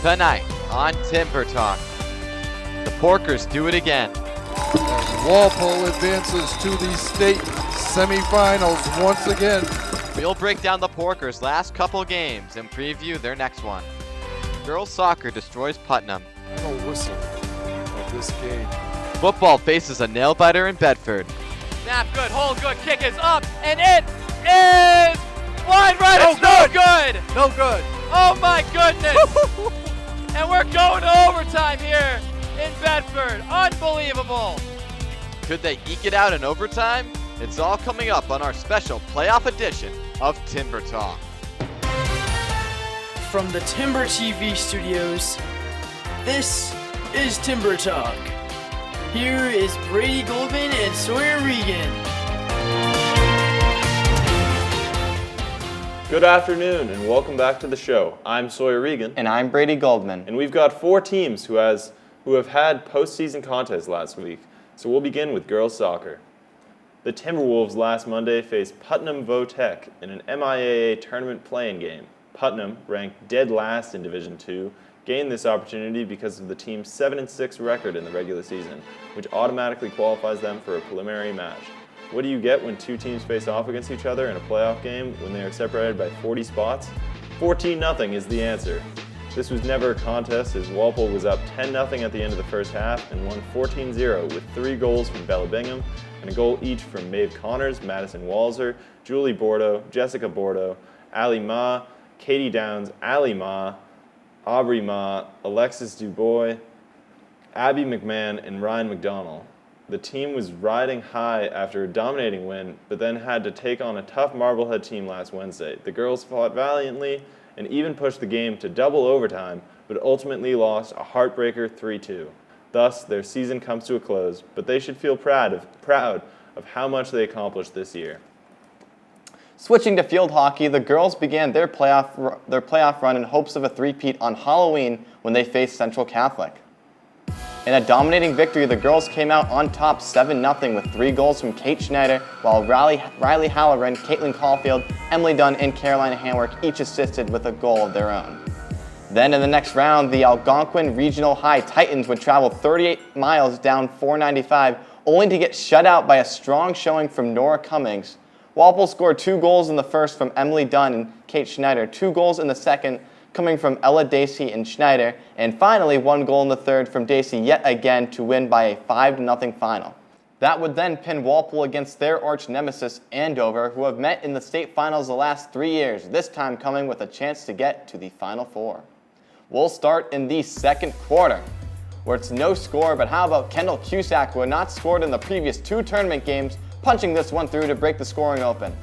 Tonight on Timber Talk, the Porkers do it again. And Walpole advances to the state semifinals once again. We'll break down the Porkers' last couple games and preview their next one. Girls soccer destroys Putnam. No whistle of this game. Football faces a nail-biter in Bedford. Snap good, hold good, kick is up, and it is wide right. It's no good. No good. Oh my goodness. And we're going to overtime here in Bedford. Unbelievable. Could they eke it out in overtime? It's all coming up on our special playoff edition of Timber Talk. From the Timber TV studios, this is Timber Talk. Here is Brady Goldman and Sawyer Regan. Good afternoon and welcome back to the show. I'm Sawyer Regan. And I'm Brady Goldman. And we've got 4 teams who have had postseason contests last week. So we'll begin with girls soccer. The Timberwolves last Monday faced Putnam Votech in an MIAA tournament play-in game. Putnam, ranked dead last in Division II, gained this opportunity because of the team's 7-6 record in the regular season, which automatically qualifies them for a preliminary match. What do you get when 2 teams face off against each other in a playoff game when they are separated by 40 spots? 14-0 is the answer. This was never a contest as Walpole was up 10-0 at the end of the first half and won 14-0 with 3 goals from Bella Bingham and a goal each from Maeve Connors, Madison Walzer, Julie Bordeaux, Jessica Bordeaux, Ali Ma, Katie Downs, Ali Ma, Aubrey Ma, Alexis Dubois, Abby McMahon, and Ryan McDonald. The team was riding high after a dominating win, but then had to take on a tough Marblehead team last Wednesday. The girls fought valiantly and even pushed the game to double overtime, but ultimately lost a heartbreaker 3-2. Thus, their season comes to a close, but they should feel proud of how much they accomplished this year. Switching to field hockey, the girls began their playoff run in hopes of a three-peat on Halloween when they faced Central Catholic. In a dominating victory, the girls came out on top 7-0 with 3 goals from Kate Schneider, while Riley Halloran, Caitlin Caulfield, Emily Dunn, and Carolina Hanwork each assisted with a goal of their own. Then in the next round, the Algonquin Regional High Titans would travel 38 miles down 495, only to get shut out by a strong showing from Nora Cummings. Walpole scored 2 goals in the first from Emily Dunn and Kate Schneider, 2 goals in the second coming from Ella Dacey and Schneider, and finally 1 goal in the third from Dacey yet again to win by a 5-0 final. That would then pin Walpole against their arch nemesis Andover, who have met in the state finals the last 3 years, this time coming with a chance to get to the Final Four. We'll start in the second quarter, where it's no score, but how about Kendall Cusack, who had not scored in the previous 2 tournament games, punching this one through to break the scoring open.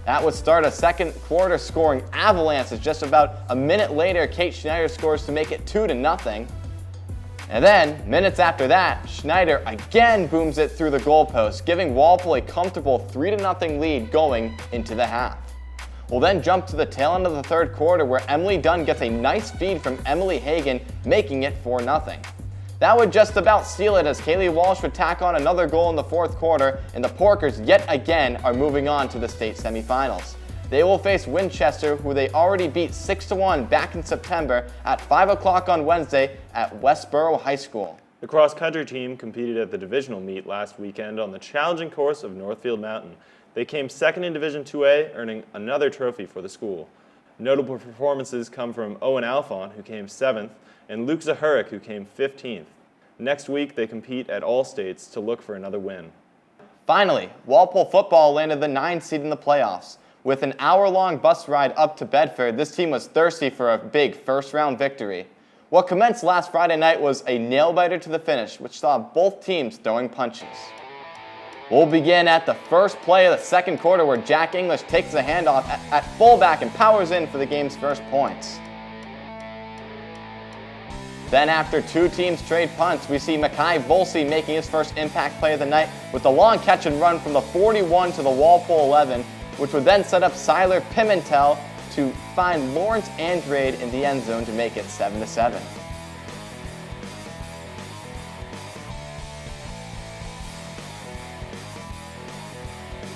That would start a second quarter scoring avalanche as just about a minute later, Kate Schneider scores to make it 2-0. And then, minutes after that, Schneider again booms it through the goalpost, giving Walpole a comfortable 3-0 lead going into the half. We'll then jump to the tail end of the third quarter where Emily Dunn gets a nice feed from Emily Hagan, making it 4-0. That would just about seal it as Kaylee Walsh would tack on another goal in the fourth quarter, and the Porkers yet again are moving on to the state semifinals. They will face Winchester, who they already beat 6-1 back in September at 5 o'clock on Wednesday at Westboro High School. The cross-country team competed at the divisional meet last weekend on the challenging course of Northfield Mountain. They came second in Division 2A, earning another trophy for the school. Notable performances come from Owen Alphon, who came 7th, and Luke Zahurik, who came 15th. Next week, they compete at all states to look for another win. Finally, Walpole football landed the 9th seed in the playoffs. With an hour-long bus ride up to Bedford, this team was thirsty for a big first-round victory. What commenced last Friday night was a nail-biter to the finish, which saw both teams throwing punches. We'll begin at the first play of the second quarter where Jack English takes the handoff at fullback and powers in for the game's first points. Then after 2 teams trade punts, we see Makai Volsey making his first impact play of the night with a long catch and run from the 41 to the Walpole 11, which would then set up Siler Pimentel to find Lawrence Andrade in the end zone to make it 7-7.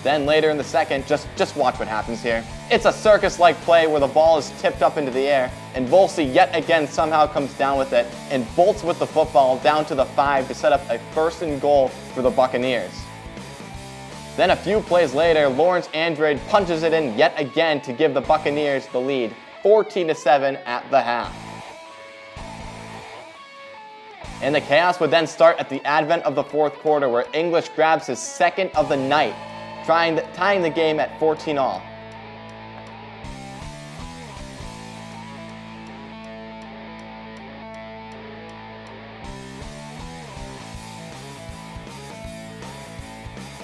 Then later in the second, just watch what happens here. It's a circus-like play where the ball is tipped up into the air, and Volsi yet again somehow comes down with it and bolts with the football down to the 5 to set up a 1st and goal for the Buccaneers. Then a few plays later, Lawrence Andrade punches it in yet again to give the Buccaneers the lead, 14-7 at the half. And the chaos would then start at the advent of the 4th quarter, where English grabs his 2nd of the night, tying the game at 14-all.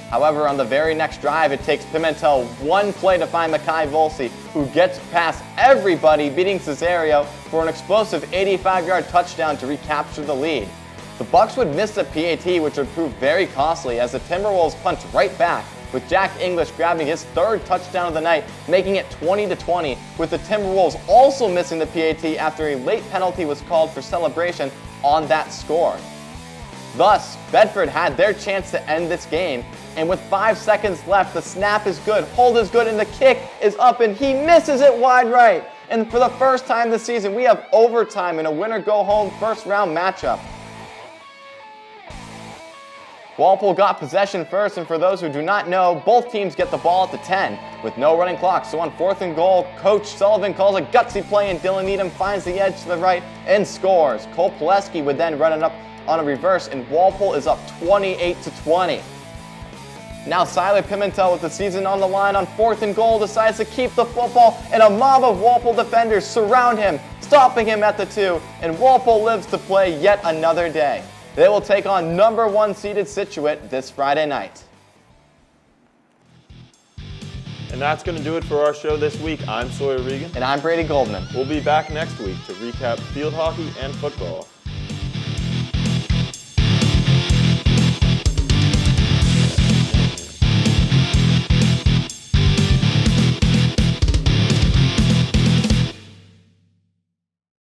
However, on the very next drive, it takes Pimentel one play to find Makai Volsi, who gets past everybody, beating Cesario for an explosive 85-yard touchdown to recapture the lead. The Bucs would miss a PAT, which would prove very costly, as the Timberwolves punch right back, with Jack English grabbing his 3rd touchdown of the night, making it 20-20, with the Timberwolves also missing the PAT after a late penalty was called for celebration on that score. Thus, Bedford had their chance to end this game, and with 5 seconds left, the snap is good, hold is good, and the kick is up, and he misses it wide right. And for the first time this season, we have overtime in a winner-go-home first-round matchup. Walpole got possession first, and for those who do not know, both teams get the ball at the 10 with no running clock. So on 4th and goal, Coach Sullivan calls a gutsy play, and Dylan Needham finds the edge to the right and scores. Cole Pileski would then run it up on a reverse, and Walpole is up 28-20. Now Siler Pimentel, with the season on the line on 4th and goal, decides to keep the football, and a mob of Walpole defenders surround him, stopping him at the 2, and Walpole lives to play yet another day. They will take on number 1 seeded Scituate this Friday night. And that's going to do it for our show this week. I'm Sawyer Regan. And I'm Brady Goldman. We'll be back next week to recap field hockey and football.